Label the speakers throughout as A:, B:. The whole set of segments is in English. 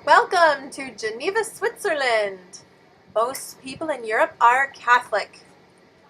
A: Welcome to Geneva, Switzerland. Most people in Europe are Catholic.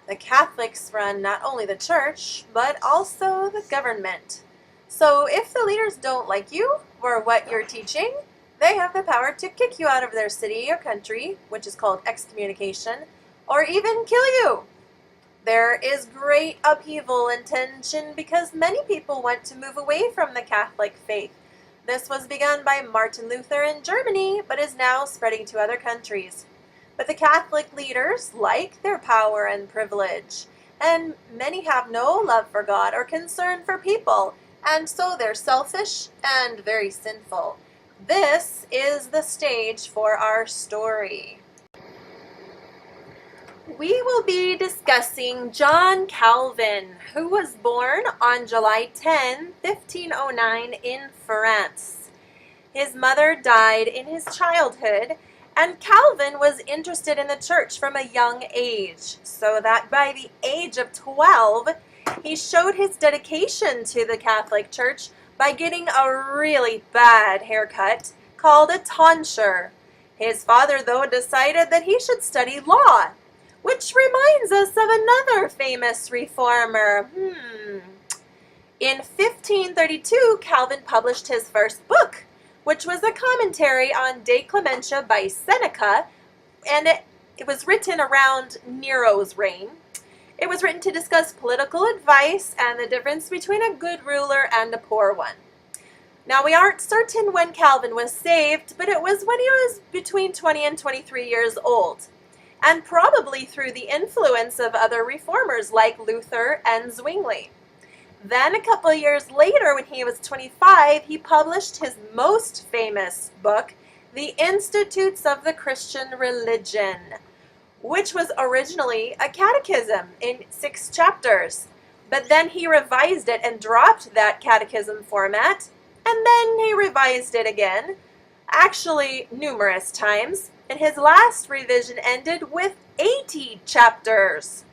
A: The Catholics run not only the church, but also the government. So if the leaders don't like you or what you're teaching, they have the power to kick you out of their city or country, which is called excommunication, or even kill you. There is great upheaval and tension because many people want to move away from the Catholic faith. This was begun by Martin Luther in Germany, but is now spreading to other countries. But the Catholic leaders like their power and privilege, and many have no love for God or concern for people, and so they're selfish and very sinful. This is the stage for our story. We will be discussing John Calvin, who was born on July 10, 1509 in France. His mother died in his childhood, and Calvin was interested in the church from a young age, so that by the age of 12, he showed his dedication to the Catholic Church by getting a really bad haircut called a tonsure. His father, though, decided that he should study law, which reminds us of another famous reformer. In 1532, Calvin published his first book, which was a commentary on De Clementia by Seneca, and it was written around Nero's reign. It was written to discuss political advice and the difference between a good ruler and a poor one. Now, we aren't certain when Calvin was saved, but it was when he was between 20 and 23 years old, and probably through the influence of other reformers like Luther and Zwingli. Then a couple of years later, when he was 25, he published his most famous book, The Institutes of the Christian Religion, which was originally a catechism in 6 chapters. But then he revised it and dropped that catechism format, and then he revised it again, actually numerous times, and his last revision ended with 80 chapters.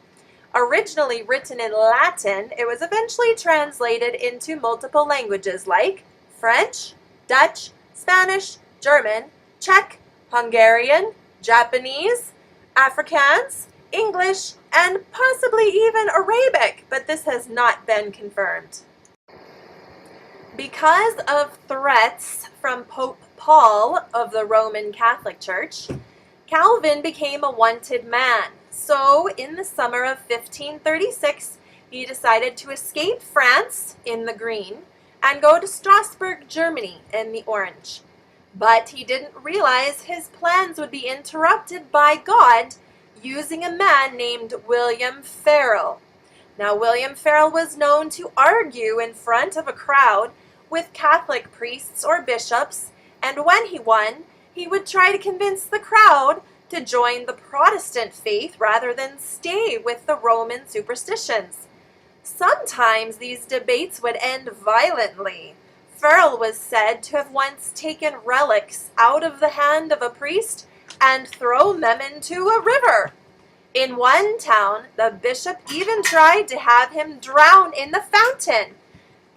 A: Originally written in Latin, it was eventually translated into multiple languages like French, Dutch, Spanish, German, Czech, Hungarian, Japanese, Afrikaans, English, and possibly even Arabic, but this has not been confirmed. Because of threats from Pope Paul of the Roman Catholic Church, Calvin became a wanted man. So, in the summer of 1536, he decided to escape France in the green and go to Strasbourg, Germany in the orange. But he didn't realize his plans would be interrupted by God using a man named William Farel. Now, William Farel was known to argue in front of a crowd with Catholic priests or bishops, and when he won, he would try to convince the crowd to join the Protestant faith rather than stay with the Roman superstitions. Sometimes these debates would end violently. Farel was said to have once taken relics out of the hand of a priest and thrown them into a river. In one town, the bishop even tried to have him drown in the fountain,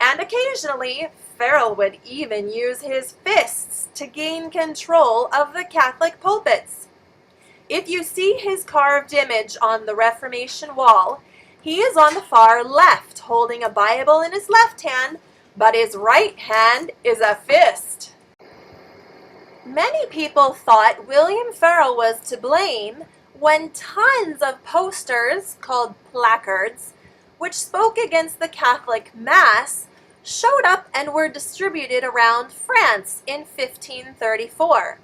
A: and occasionally Farel would even use his fists to gain control of the Catholic pulpits. If you see his carved image on the Reformation wall, he is on the far left, holding a Bible in his left hand, but his right hand is a fist. Many people thought William Farel was to blame when tons of posters, called placards, which spoke against the Catholic Mass, showed up and were distributed around France in 1534.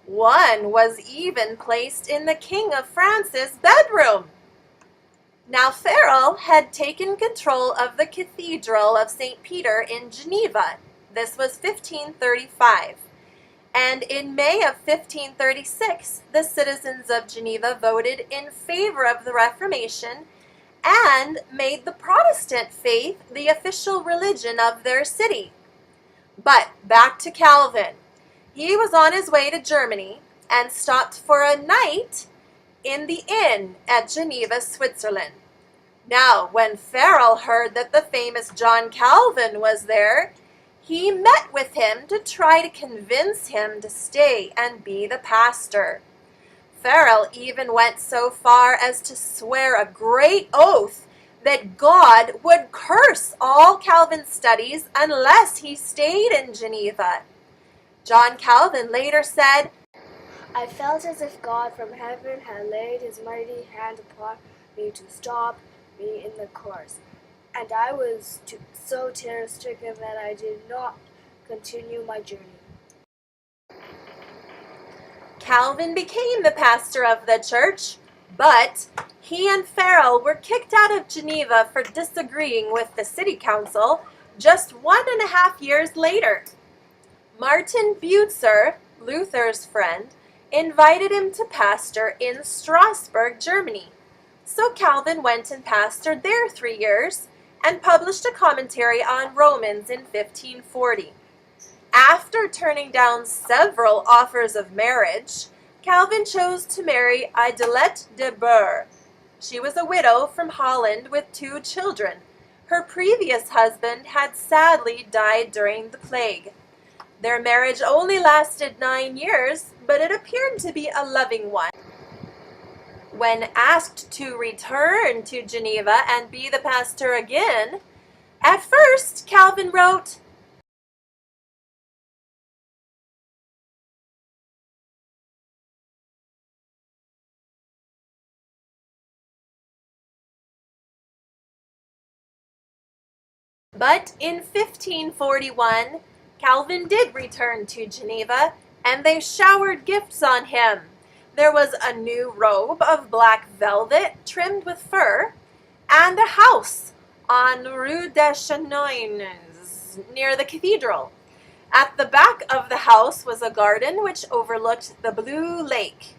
A: One was even placed in the King of France's bedroom. Now, Farel had taken control of the Cathedral of St. Peter in Geneva. This was 1535. And in May of 1536, the citizens of Geneva voted in favor of the Reformation and made the Protestant faith the official religion of their city. But back to Calvin. He was on his way to Germany and stopped for a night in the inn at Geneva, Switzerland. Now, when Farel heard that the famous John Calvin was there, he met with him to try to convince him to stay and be the pastor. Farel even went so far as to swear a great oath that God would curse all Calvin's studies unless he stayed in Geneva. John Calvin later said,
B: I felt as if God from heaven had laid his mighty hand upon me to stop me in the course, and I was so terror-stricken that I did not continue my journey.
A: Calvin became the pastor of the church, but he and Farel were kicked out of Geneva for disagreeing with the city council just 1.5 years later. Martin Butzer, Luther's friend, invited him to pastor in Strasbourg, Germany. So Calvin went and pastored there 3 years and published a commentary on Romans in 1540. After turning down several offers of marriage, Calvin chose to marry Idelette de Boer. She was a widow from Holland with 2 children. Her previous husband had sadly died during the plague. Their marriage only lasted 9 years, but it appeared to be a loving one. When asked to return to Geneva and be the pastor again, at first Calvin wrote, but in 1541, Calvin did return to Geneva, and they showered gifts on him. There was a new robe of black velvet trimmed with fur, and a house on Rue des Chanoines, near the cathedral. At the back of the house was a garden which overlooked the Blue Lake.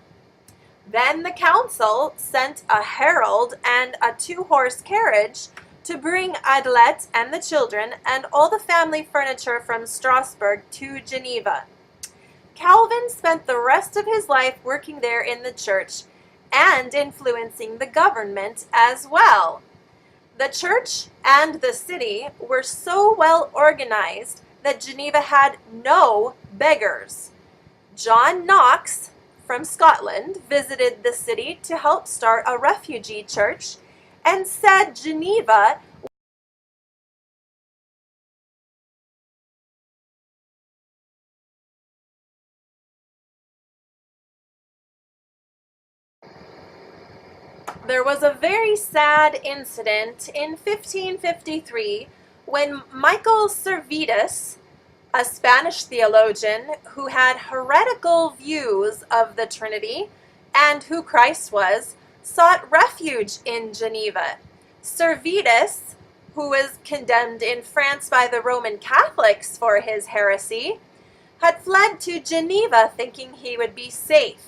A: Then the council sent a herald and a 2-horse carriage to bring Idelette and the children and all the family furniture from Strasbourg to Geneva. Calvin spent the rest of his life working there in the church and influencing the government as well. The church and the city were so well organized that Geneva had no beggars. John Knox from Scotland visited the city to help start a refugee church and said Geneva There was a very sad incident in 1553 when Michael Servetus, a Spanish theologian who had heretical views of the Trinity and who Christ was, sought refuge in Geneva. Servetus, who was condemned in France by the Roman Catholics for his heresy, had fled to Geneva thinking he would be safe.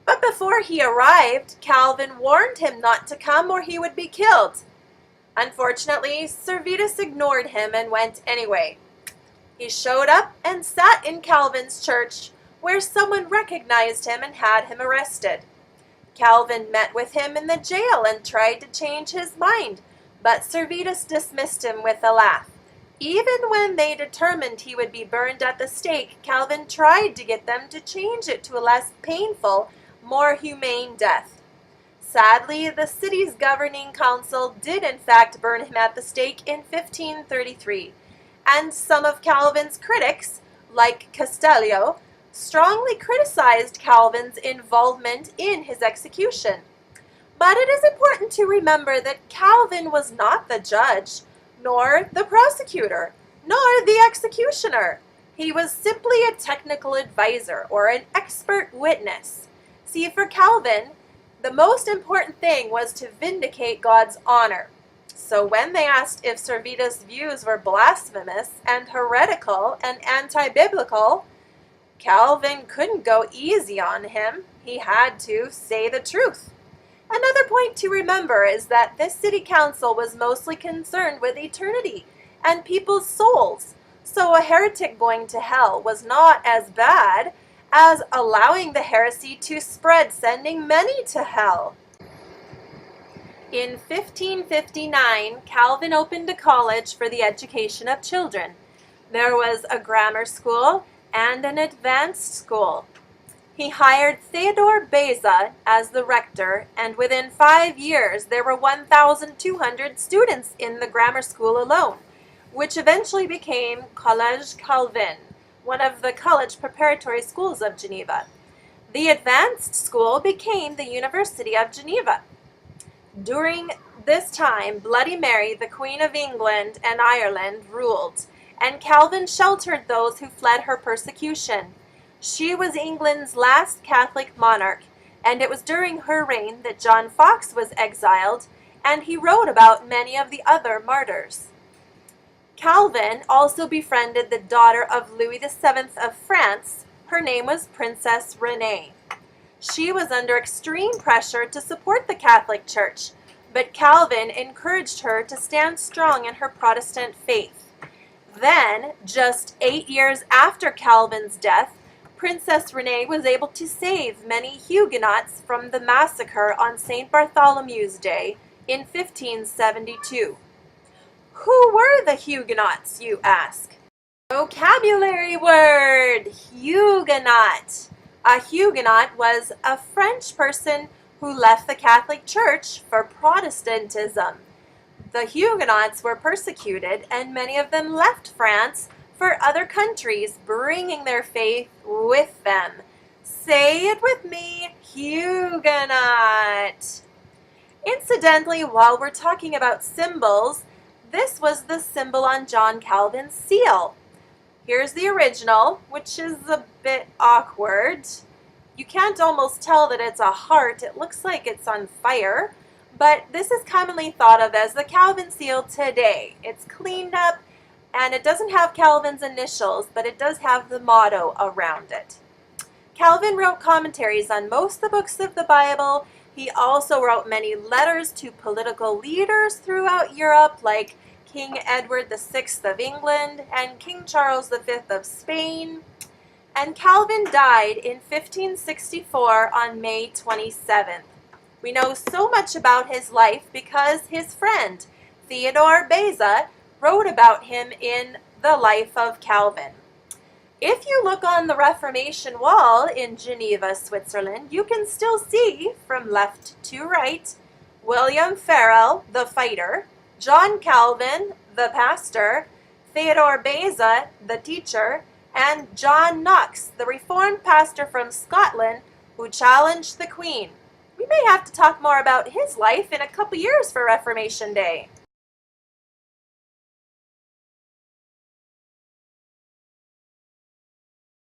A: But before he arrived, Calvin warned him not to come or he would be killed. Unfortunately, Servetus ignored him and went anyway. He showed up and sat in Calvin's church, where someone recognized him and had him arrested. Calvin met with him in the jail and tried to change his mind, but Servetus dismissed him with a laugh. Even when they determined he would be burned at the stake, Calvin tried to get them to change it to a less painful, more humane death. Sadly, the city's governing council did in fact burn him at the stake in 1533, and some of Calvin's critics, like Castellio, strongly criticized Calvin's involvement in his execution. But it is important to remember that Calvin was not the judge, nor the prosecutor, nor the executioner. He was simply a technical advisor or an expert witness. See, for Calvin, the most important thing was to vindicate God's honor. So when they asked if Servetus' views were blasphemous and heretical and anti-biblical, Calvin couldn't go easy on him. He had to say the truth. Another point to remember is that this city council was mostly concerned with eternity and people's souls, so a heretic going to hell was not as bad as allowing the heresy to spread, sending many to hell. In 1559, Calvin opened a college for the education of children. There was a grammar school and an advanced school. He hired Theodore Beza as the rector, and within 5 years there were 1,200 students in the grammar school alone, which eventually became Collège Calvin, one of the college preparatory schools of Geneva. The advanced school became the University of Geneva. During this time, Bloody Mary, the Queen of England and Ireland, ruled, and Calvin sheltered those who fled her persecution. She was England's last Catholic monarch, and it was during her reign that John Foxe was exiled, and he wrote about many of the other martyrs. Calvin also befriended the daughter of Louis VII of France. Her name was Princess Renée. She was under extreme pressure to support the Catholic Church, but Calvin encouraged her to stand strong in her Protestant faith. Then, just 8 years after Calvin's death, Princess Renée was able to save many Huguenots from the massacre on St. Bartholomew's Day in 1572. Who were the Huguenots, you ask? Vocabulary word, Huguenot. A Huguenot was a French person who left the Catholic Church for Protestantism. The Huguenots were persecuted, and many of them left France for other countries, bringing their faith with them. Say it with me, Huguenot. Incidentally, while we're talking about symbols, this was the symbol on John Calvin's seal. Here's the original, which is a bit awkward. You can't almost tell that it's a heart. It looks like it's on fire. But this is commonly thought of as the Calvin seal today. It's cleaned up, and it doesn't have Calvin's initials, but it does have the motto around it. Calvin wrote commentaries on most of the books of the Bible. He also wrote many letters to political leaders throughout Europe, like King Edward VI of England and King Charles V of Spain. And Calvin died in 1564 on May 27th. We know so much about his life because his friend, Theodore Beza, wrote about him in The Life of Calvin. If you look on the Reformation wall in Geneva, Switzerland, you can still see, from left to right, William Farel, the fighter, John Calvin, the pastor, Theodore Beza, the teacher, and John Knox, the Reformed pastor from Scotland, who challenged the Queen. We may have to talk more about his life in a couple years for Reformation Day.